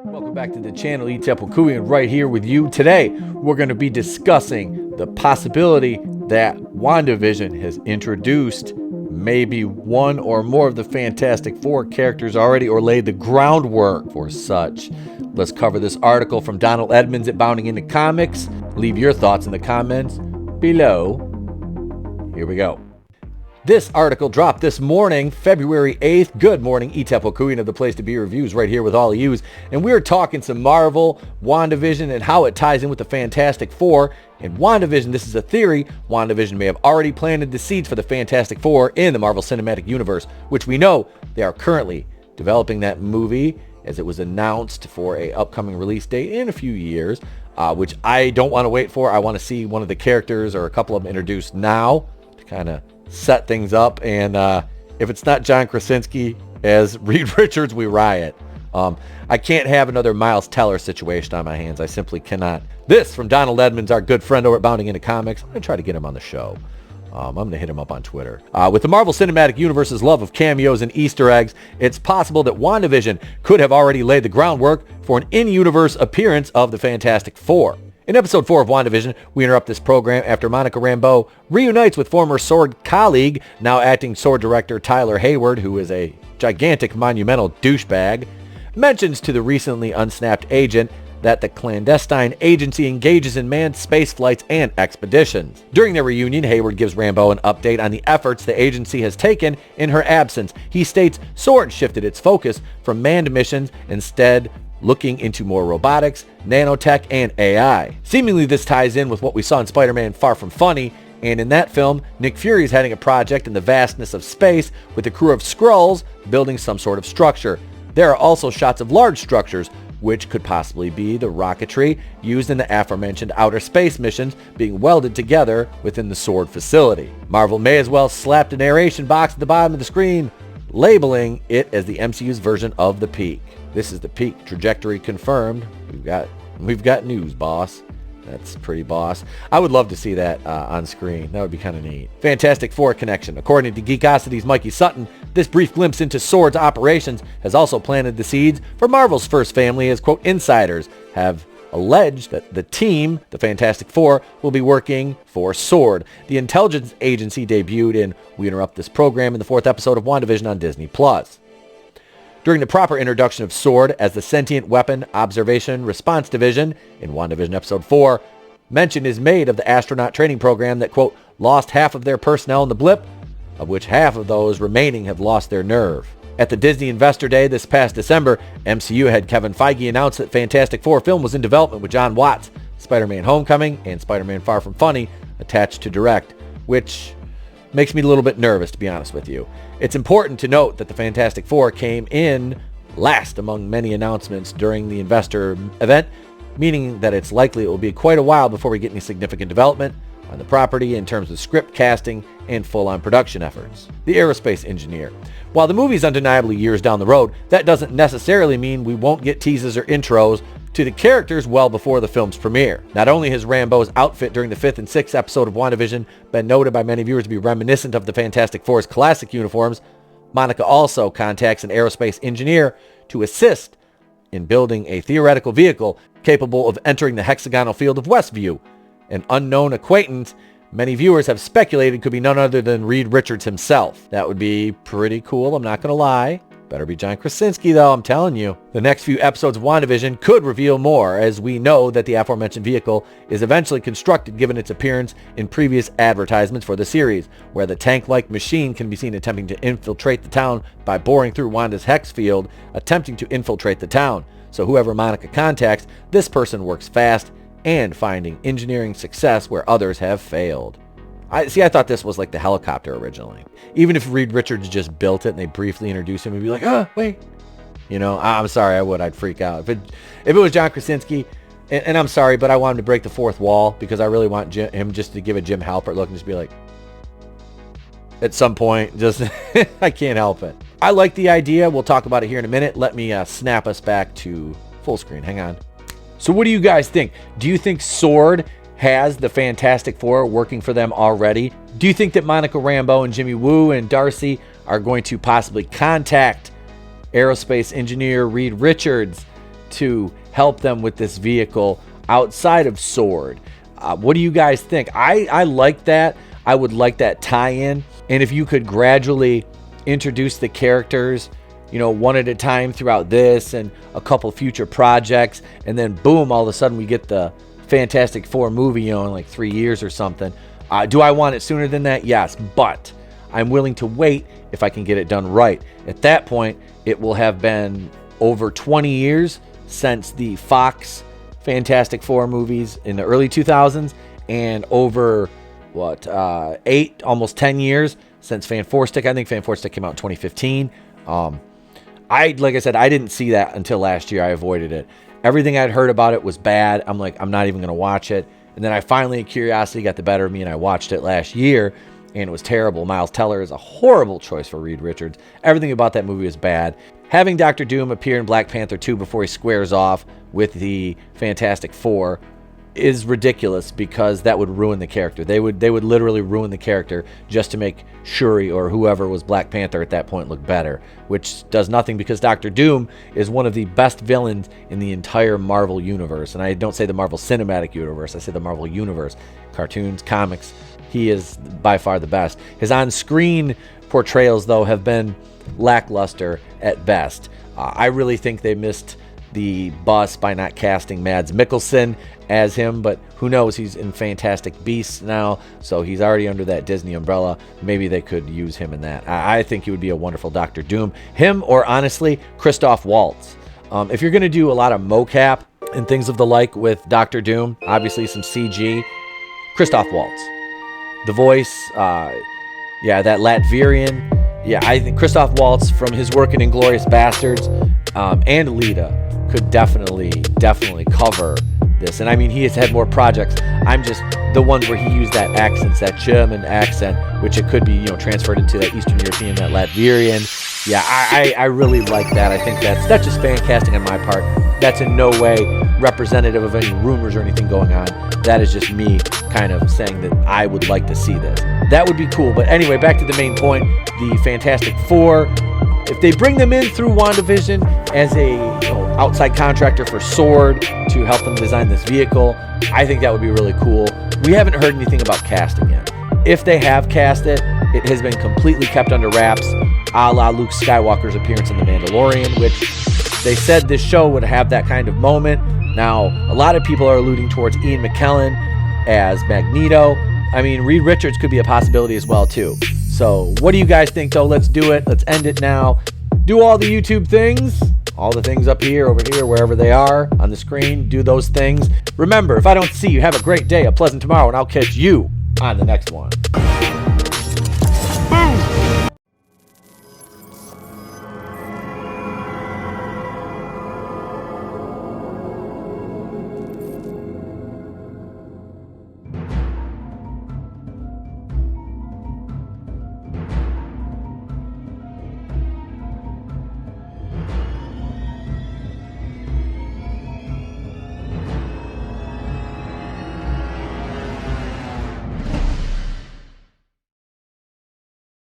Welcome back to the channel, Itepokui, and right here with you. Today, we're going to be discussing the possibility that WandaVision has introduced maybe one or more of the Fantastic Four characters already, or laid the groundwork for such. Let's cover this article from Donald Edmonds at Bounding Into Comics. Leave your thoughts in the comments below. Here we go. This article dropped this morning, February 8th. Good morning, Itepokui, of the place to be reviews right here with all of yous. And we're talking some Marvel, WandaVision, and how it ties in with the Fantastic Four. In WandaVision, this is a theory, WandaVision may have already planted the seeds for the Fantastic Four in the Marvel Cinematic Universe, which we know they are currently developing that movie, as it was announced for a upcoming release date in a few years, which I don't want to wait for. I want to see one of the characters or a couple of them introduced now to kind of set things up. And if it's not John Krasinski as Reed Richards, we riot. I can't have another Miles Teller situation on my hands. I simply cannot. This from Donald Edmonds, our good friend over at Bounding Into Comics. I'm going to try to get him on the show. I'm going to hit him up on Twitter. With the Marvel Cinematic Universe's love of cameos and Easter eggs, it's possible that WandaVision could have already laid the groundwork for an in-universe appearance of the Fantastic Four. In episode 4 of WandaVision, we interrupt this program after Monica Rambeau reunites with former Sword colleague, now acting Sword director Tyler Hayward, who is a gigantic monumental douchebag, mentions to the recently unsnapped agent that the clandestine agency engages in manned space flights and expeditions. During their reunion, Hayward gives Rambeau an update on the efforts the agency has taken in her absence. He states Sword shifted its focus from manned missions, instead looking into more robotics, nanotech, and AI. Seemingly this ties in with what we saw in Spider-Man Far From Funny, and in that film, Nick Fury is heading a project in the vastness of space with a crew of Skrulls building some sort of structure. There are also shots of large structures, which could possibly be the rocketry used in the aforementioned outer space missions being welded together within the Sword facility. Marvel may as well slap a narration box at the bottom of the screen, labeling it as the MCU's version of the peak. This is the peak trajectory confirmed. We've got news, boss. That's pretty boss. I would love to see that on screen. That would be kind of neat. Fantastic Four connection. According to Geekosity's Mikey Sutton, this brief glimpse into Sword's operations has also planted the seeds for Marvel's first family, as, quote, insiders have alleged that the team, the Fantastic Four, will be working for Sword. The intelligence agency debuted in We Interrupt This Program in the 4th episode of WandaVision on Disney+. During the proper introduction of Sword as the Sentient Weapon Observation Response Division in WandaVision Episode 4, mention is made of the astronaut training program that, quote, lost half of their personnel in the blip, of which half of those remaining have lost their nerve. At the Disney Investor Day this past December, MCU head Kevin Feige announced that Fantastic Four film was in development with John Watts, Spider-Man Homecoming, and Spider-Man Far From Funny attached to direct, which makes me a little bit nervous, to be honest with you. It's important to note that the Fantastic Four came in last among many announcements during the investor event, meaning that it's likely it will be quite a while before we get any significant development on the property in terms of script casting and full-on production efforts. The aerospace engineer. While the movie's undeniably years down the road, that doesn't necessarily mean we won't get teases or intros to the characters well before the film's premiere. Not only has Rambeau's outfit during the 5th and 6th episode of WandaVision been noted by many viewers to be reminiscent of the Fantastic Four's classic uniforms, Monica also contacts an aerospace engineer to assist in building a theoretical vehicle capable of entering the hexagonal field of Westview. An unknown acquaintance many viewers have speculated could be none other than Reed Richards himself. That would be pretty cool, I'm not going to lie. Better be John Krasinski, though, I'm telling you. The next few episodes of WandaVision could reveal more, as we know that the aforementioned vehicle is eventually constructed given its appearance in previous advertisements for the series, where the tank-like machine can be seen attempting to infiltrate the town by boring through Wanda's hex field, attempting to infiltrate the town. So whoever Monica contacts, this person works fast and finding engineering success where others have failed. I thought this was like the helicopter originally. Even if Reed Richards just built it and they briefly introduced him, and be like, oh, wait. You know, I'm sorry, I'd freak out. If it was John Krasinski, and I'm sorry, but I want him to break the fourth wall because I really want him just to give a Jim Halpert look and just be like, at some point, just, I can't help it. I like the idea. We'll talk about it here in a minute. Let me snap us back to full screen. Hang on. So what do you guys think? Do you think Sword has the Fantastic Four working for them already? Do you think that Monica Rambeau and Jimmy Woo and Darcy are going to possibly contact aerospace engineer Reed Richards to help them with this vehicle outside of Sword. What do you guys think? I like that. I would like that tie-in. And if you could gradually introduce the characters, you know, one at a time throughout this and a couple future projects, and then boom, all of a sudden we get the Fantastic Four movie, you know, in like 3 years or something. Do I want it sooner than that? Yes, but I'm willing to wait if I can get it done right. At that point, it will have been over 20 years since the Fox Fantastic Four movies in the early 2000s, and over, almost 10 years since Fan4Stick. I think Fan4Stick came out in 2015. Like I said, I didn't see that until last year. I avoided it. Everything I'd heard about it was bad. I'm like, I'm not even going to watch it. And then I finally, curiosity got the better of me, and I watched it last year, and it was terrible. Miles Teller is a horrible choice for Reed Richards. Everything about that movie is bad. Having Dr. Doom appear in Black Panther 2 before he squares off with the Fantastic Four is ridiculous, because that would ruin the character. They would literally ruin the character just to make Shuri or whoever was Black Panther at that point look better, which does nothing, because Dr. Doom is one of the best villains in the entire Marvel universe. And I don't say the Marvel Cinematic Universe, I say the Marvel Universe. Cartoons, comics, he is by far the best. His on-screen portrayals, though, have been lackluster at best. I really think they missed the bus by not casting Mads Mikkelsen as him, but who knows, he's in Fantastic Beasts now, so he's already under that Disney umbrella. Maybe they could use him in that. I think he would be a wonderful Dr. Doom. Him, or honestly, Christoph Waltz. If you're going to do a lot of mocap and things of the like with Dr. Doom, obviously some CG, Christoph Waltz. The voice, that Latvian. Yeah, I think Christoph Waltz, from his work in Inglourious Bastards and Lita, could definitely cover this. And I mean, he has had more projects. I'm just the ones where he used that accent, that German accent, which it could be, you know, transferred into that Eastern European, that Latvian. Yeah, I really like that. I think that's just fan casting on my part. That's in no way representative of any rumors or anything going on. That is just me kind of saying that I would like to see this. That would be cool. But anyway, back to the main point, the Fantastic Four. If they bring them in through WandaVision as a outside contractor for Sword to help them design this vehicle, I think that would be really cool. We haven't heard anything about casting yet. If they have cast it, it has been completely kept under wraps, a la Luke Skywalker's appearance in The Mandalorian, which they said this show would have that kind of moment. Now, a lot of people are alluding towards Ian McKellen as Magneto. I mean, Reed Richards could be a possibility as well, too. So, what do you guys think, though? Let's do it. Let's end it now. Do all the YouTube things. All the things up here, over here, wherever they are on the screen. Do those things. Remember, if I don't see you, have a great day, a pleasant tomorrow, and I'll catch you on the next one.